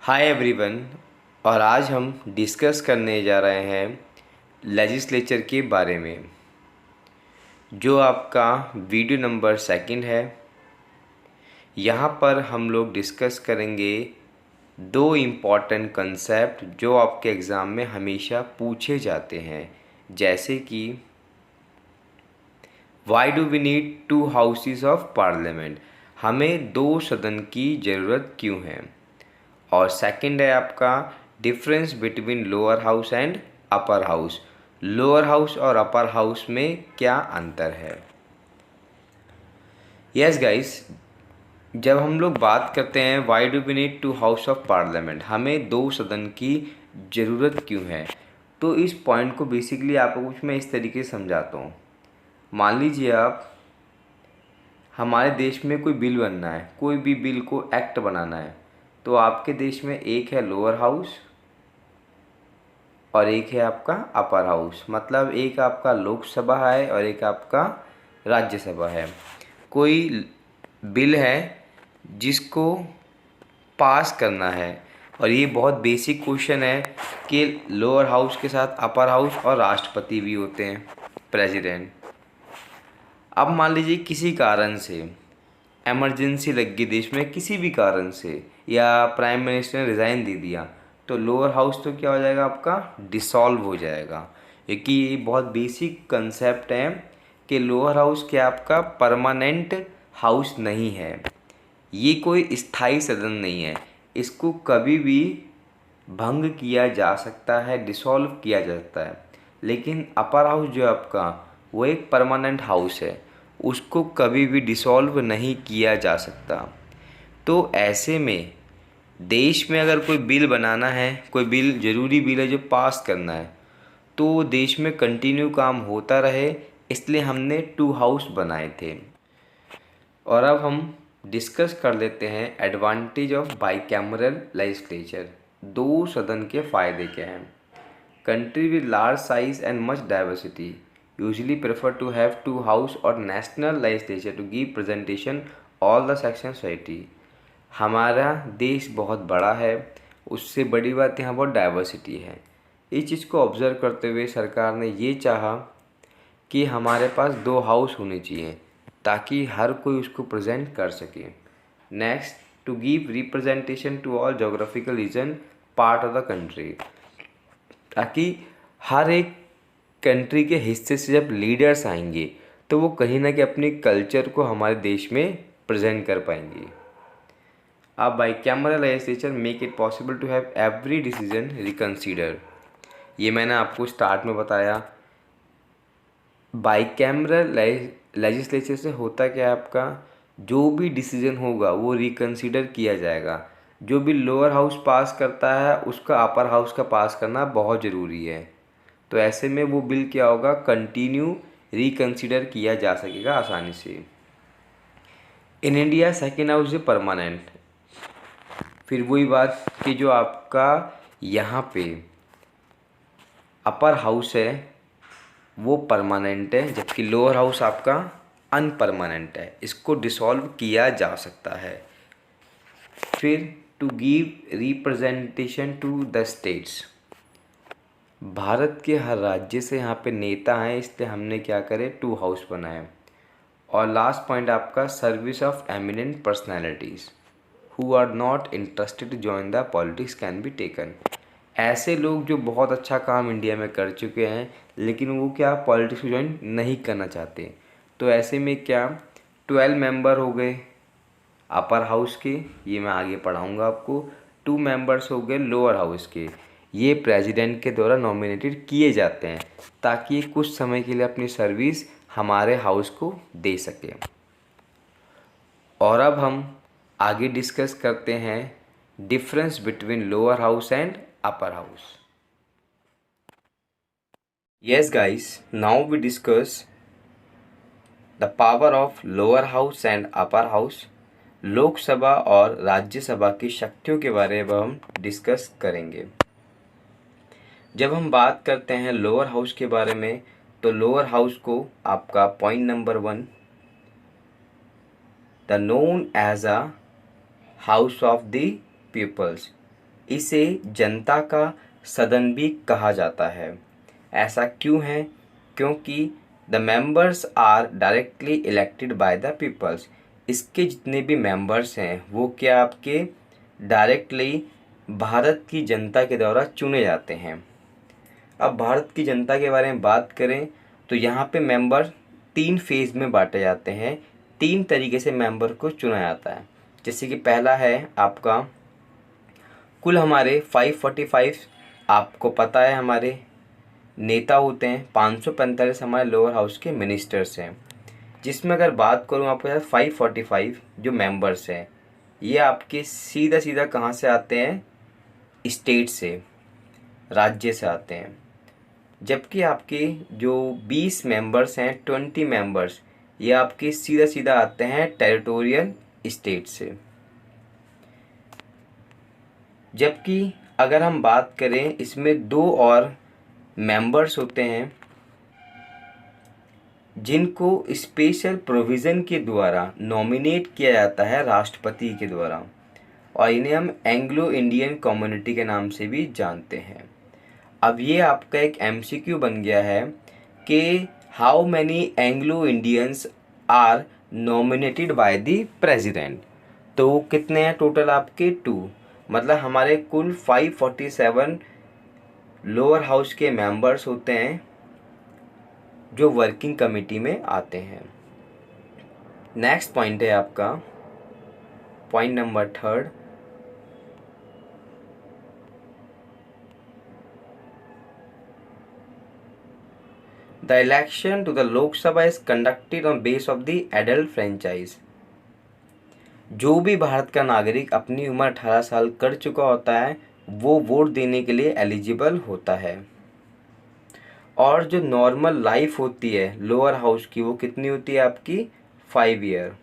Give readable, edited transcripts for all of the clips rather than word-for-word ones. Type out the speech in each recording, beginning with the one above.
Hi everyone. और आज हम डिस्कस करने जा रहे हैं लेजिस्लेचर के बारे में, जो आपका वीडियो नंबर सेकंड है। यहाँ पर हम लोग डिस्कस करेंगे दो इम्पॉर्टेंट कंसेप्ट जो आपके एग्ज़ाम में हमेशा पूछे जाते हैं, जैसे कि why do we need two houses of parliament, हमें दो सदन की ज़रूरत क्यों है। और सेकंड है आपका difference between lower house and upper house, lower house और अपर हाउस में क्या अंतर है। यस गाइस, जब हम लोग बात करते हैं why do we need two house of parliament, हमें दो सदन की ज़रूरत क्यों है, तो इस पॉइंट को बेसिकली आपको कुछ मैं इस तरीके से समझाता हूँ। मान लीजिए आप, हमारे देश में कोई बिल बनना है, कोई भी बिल को एक्ट बनाना है, तो आपके देश में एक है लोअर हाउस और एक है आपका अपर हाउस, मतलब एक आपका लोकसभा है और एक आपका राज्यसभा है। कोई बिल है जिसको पास करना है, और ये बहुत बेसिक क्वेश्चन है कि लोअर हाउस के साथ अपर हाउस और राष्ट्रपति भी होते हैं, प्रेसिडेंट। अब मान लीजिए किसी कारण से इमरजेंसी लग गई देश में, किसी भी कारण से, या प्राइम मिनिस्टर ने रिज़ाइन दे दिया, तो लोअर हाउस तो क्या हो जाएगा, आपका डिसॉल्व हो जाएगा। क्योंकि ये बहुत बेसिक कंसेप्ट है कि लोअर हाउस क्या आपका परमानेंट हाउस नहीं है, ये कोई स्थायी सदन नहीं है, इसको कभी भी भंग किया जा सकता है, डिसॉल्व किया जा सकता है। लेकिन अपर हाउस जो आपका, वो एक परमानेंट हाउस है, उसको कभी भी डिसॉल्व नहीं किया जा सकता। तो ऐसे में देश में अगर कोई बिल बनाना है, कोई बिल ज़रूरी बिल है जो पास करना है, तो देश में कंटिन्यू काम होता रहे, इसलिए हमने टू हाउस बनाए थे। और अब हम डिस्कस कर लेते हैं एडवांटेज ऑफ बाईकैमरल लेजिस्लेचर, दो सदन के फ़ायदे क्या हैं। Country with large size and much diversity usually prefer to have two house or national legislature to give presentation all the section society. हमारा देश बहुत बड़ा है, उससे बड़ी बात यहाँ बहुत डाइवर्सिटी है। इस चीज़ को ऑब्ज़र्व करते हुए सरकार ने ये चाहा कि हमारे पास दो हाउस होने चाहिए ताकि हर कोई उसको प्रेजेंट कर सके। Next, to give representation to all geographical region part of the country, ताकि हर एक कंट्री के हिस्से से जब लीडर्स आएंगे तो वो कहीं ना कहीं अपने कल्चर को हमारे देश में प्रेजेंट कर पाएंगे। अब bicameral legislature make it possible to have every decision reconsider, ये मैंने आपको स्टार्ट में बताया। बाईकैमरल लेजिस्लेचर से होता क्या है आपका, जो भी डिसीजन होगा वो रिकंसीडर किया जाएगा। जो भी लोअर हाउस पास करता है उसका अपर हाउस का पास करना बहुत ज़रूरी है। तो ऐसे में वो बिल क्या होगा, कंटिन्यू रिकंसीडर किया जा सकेगा आसानी से। In India second house is permanent, फिर वही बात कि जो आपका यहाँ पे अपर हाउस है वो परमानेंट है, जबकि लोअर हाउस आपका अनपरमानेंट है, इसको डिसॉल्व किया जा सकता है। फिर to give representation to the states, भारत के हर राज्य से यहाँ पे नेता हैं, इसलिए हमने क्या करे, टू हाउस बनाए। और लास्ट पॉइंट आपका service of eminent personalities who are not interested to join the politics can be taken, ऐसे लोग जो बहुत अच्छा काम इंडिया में कर चुके हैं लेकिन वो क्या पॉलिटिक्स को ज्वाइन नहीं करना चाहते, तो ऐसे में क्या 12 मेंबर हो गए अपर हाउस के, ये मैं आगे पढ़ाऊँगा आपको। 2 मेंबर्स हो गए लोअर हाउस के, ये प्रेसिडेंट के द्वारा नॉमिनेटेड किए जाते हैं ताकि कुछ समय के लिए अपनी सर्विस हमारे हाउस को दे सके। और अब हम आगे डिस्कस करते हैं difference between lower house and upper house. Yes guys, now we discuss the power of lower house and upper house, Lok Sabha और राज्यसभा की शक्तियों के बारे में हम डिस्कस करेंगे। जब हम बात करते हैं लोअर हाउस के बारे में, तो लोअर हाउस को आपका point number 1, the known as a house of the peoples, इसे जनता का सदन भी कहा जाता है। ऐसा क्यों है? क्योंकि the members are directly elected by the peoples. इसके जितने भी मेंबर्स हैं वो क्या आपके डायरेक्टली भारत की जनता के द्वारा चुने जाते हैं। अब भारत की जनता के बारे में बात करें तो यहाँ पे मेंबर 3 फेज़ में बांटे जाते हैं। 3 तरीके से मेंबर को चुना जाता है। जैसे कि पहला है आपका, कुल हमारे 545 आपको पता है हमारे नेता होते हैं, 545 हमारे लोअर हाउस के मिनिस्टर्स हैं। जिसमें अगर बात करूँ आपके साथ 545 जो मेंबर्स हैं ये आपके सीधा सीधा कहाँ से आते हैं? स्टेट से, राज्य से आते हैं। जबकि आपके जो 20 मेंबर्स हैं, 20 मेंबर्स, ये आपके सीधा सीधा आते हैं टेरिटोरियल स्टेट से। जबकि अगर हम बात करें इसमें 2 और मेंबर्स होते हैं जिनको स्पेशल प्रोविज़न के द्वारा नॉमिनेट किया जाता है राष्ट्रपति के द्वारा, और इन्हें हम एंग्लो इंडियन कम्युनिटी के नाम से भी जानते हैं। अब ये आपका एक एमसीक्यू बन गया है कि how many Anglo Indians are nominated by the president. तो कितने हैं टोटल आपके? 2। मतलब हमारे कुल 547 लोअर हाउस के मेंबर्स होते हैं जो वर्किंग कमेटी में आते हैं। नेक्स्ट पॉइंट है आपका point number 3। The election to the Lok Sabha is conducted on base of the adult franchise। जो भी भारत का नागरिक अपनी उम्र 18 साल कर चुका होता है वो वोट देने के लिए एलिजिबल होता है। और जो नॉर्मल लाइफ होती है लोअर हाउस की वो कितनी होती है आपकी? 5 ईयर।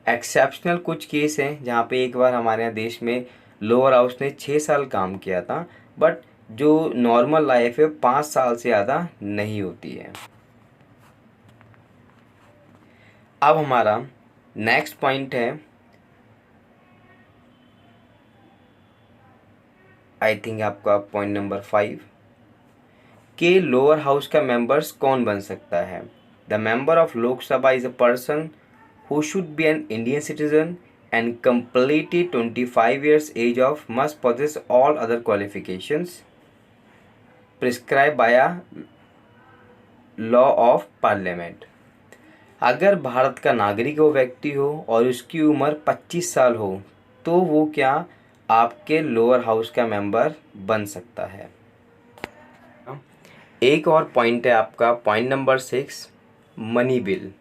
एक्सेप्शनल कुछ केस हैं जहाँ पे एक बार हमारे यहाँ देश में लोअर हाउस ने 6 साल काम किया था, बट जो नॉर्मल लाइफ है 5 साल से ज़्यादा नहीं होती है। अब हमारा नेक्स्ट पॉइंट है, आई थिंक आपका पॉइंट नंबर 5 कि लोअर हाउस का मेंबर्स कौन बन सकता है। द मेंबर ऑफ लोक सभा is a person who should be an Indian citizen and completed 25 years age of, must possess all other qualifications prescribed by a law of parliament। अगर भारत का नागरिक वो व्यक्ति हो और उसकी उम्र 25 साल हो तो वो क्या आपके लोअर हाउस का मेंबर बन सकता है। एक और पॉइंट है आपका पॉइंट नंबर 6, मनी बिल।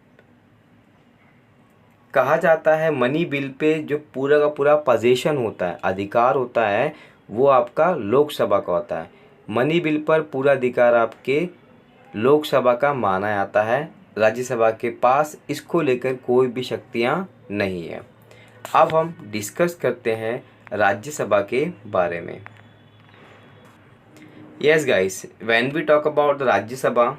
कहा जाता है मनी बिल पे जो पूरा का पूरा पोजीशन होता है, अधिकार होता है, वो आपका लोकसभा का होता है। मनी बिल पर पूरा अधिकार आपके लोकसभा का माना जाता है। राज्यसभा के पास इसको लेकर कोई भी शक्तियाँ नहीं है। अब हम डिस्कस करते हैं राज्यसभा के बारे में। Yes guys, when we talk about the Rajya Sabha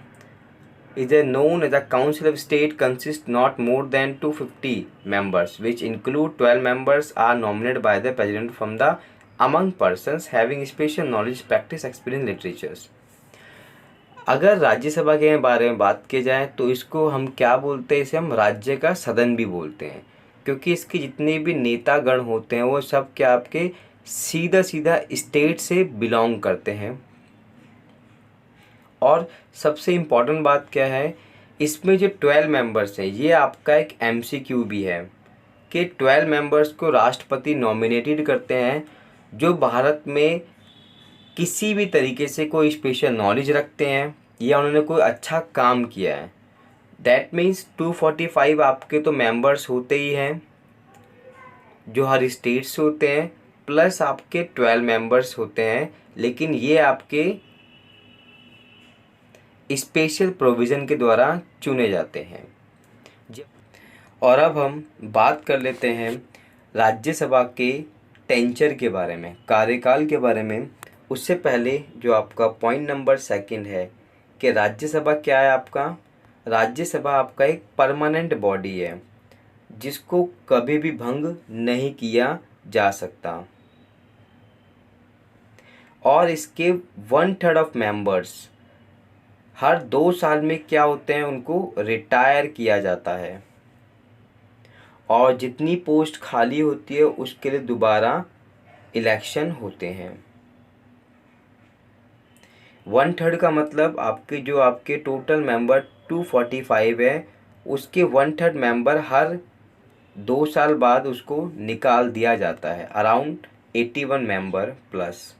is known as a council of state consists not more than 250 members, which include 12 members are nominated by the president from the among persons having special knowledge, practice, experience, literatures। अगर राज्यसभा के बारे में बात की जाए तो इसको हम क्या बोलते हैं? इसे हम राज्य का सदन भी बोलते हैं, क्योंकि इसके जितने भी नेतागण होते हैं वो सब क्या आपके सीधा सीधा स्टेट से बिलोंग करते हैं। और सबसे इम्पॉर्टेंट बात क्या है, इसमें जो 12 मेंबर्स हैं ये आपका एक एमसीक्यू भी है कि 12 मेंबर्स को राष्ट्रपति नॉमिनेटेड करते हैं जो भारत में किसी भी तरीके से कोई स्पेशल नॉलेज रखते हैं या उन्होंने कोई अच्छा काम किया है। दैट मीन्स 245 आपके तो मेंबर्स होते ही हैं जो हर स्टेट से होते हैं, प्लस आपके 12 मेंबर्स होते हैं, लेकिन ये आपके स्पेशल प्रोविज़न के द्वारा चुने जाते हैं। और अब हम बात कर लेते हैं राज्यसभा के टेंचर के बारे में, कार्यकाल के बारे में। उससे पहले जो आपका पॉइंट नंबर 2 है कि राज्यसभा क्या है आपका? राज्यसभा आपका एक परमानेंट बॉडी है जिसको कभी भी भंग नहीं किया जा सकता। और इसके 1/3 ऑफ मेंबर्स हर 2 साल में क्या होते हैं, उनको रिटायर किया जाता है। और जितनी पोस्ट खाली होती है उसके लिए दोबारा इलेक्शन होते हैं। 1/3 का मतलब आपके टोटल मेंबर 245 है, उसके 1/3 मेंबर हर 2 साल बाद उसको निकाल दिया जाता है, अराउंड 81 मेंबर प्लस।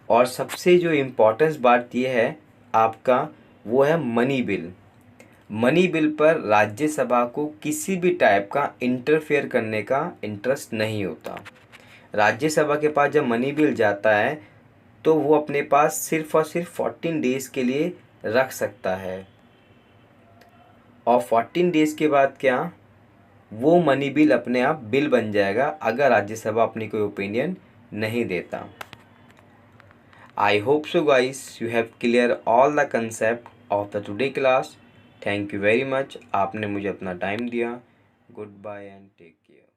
और सबसे जो इम्पोर्टेंस बात ये है आपका, वो है मनी बिल। मनी बिल पर राज्यसभा को किसी भी टाइप का इंटरफेयर करने का इंटरेस्ट नहीं होता। राज्यसभा के पास जब मनी बिल जाता है तो वो अपने पास सिर्फ और सिर्फ 14 डेज़ के लिए रख सकता है। और 14 डेज़ के बाद क्या, वो मनी बिल अपने आप बिल बन जाएगा अगर राज्यसभा अपनी कोई ओपिनियन नहीं देता। I hope so guys you have clear all the concept of the today class. Thank you very much, आपने मुझे अपना टाइम दिया। Goodbye and take care.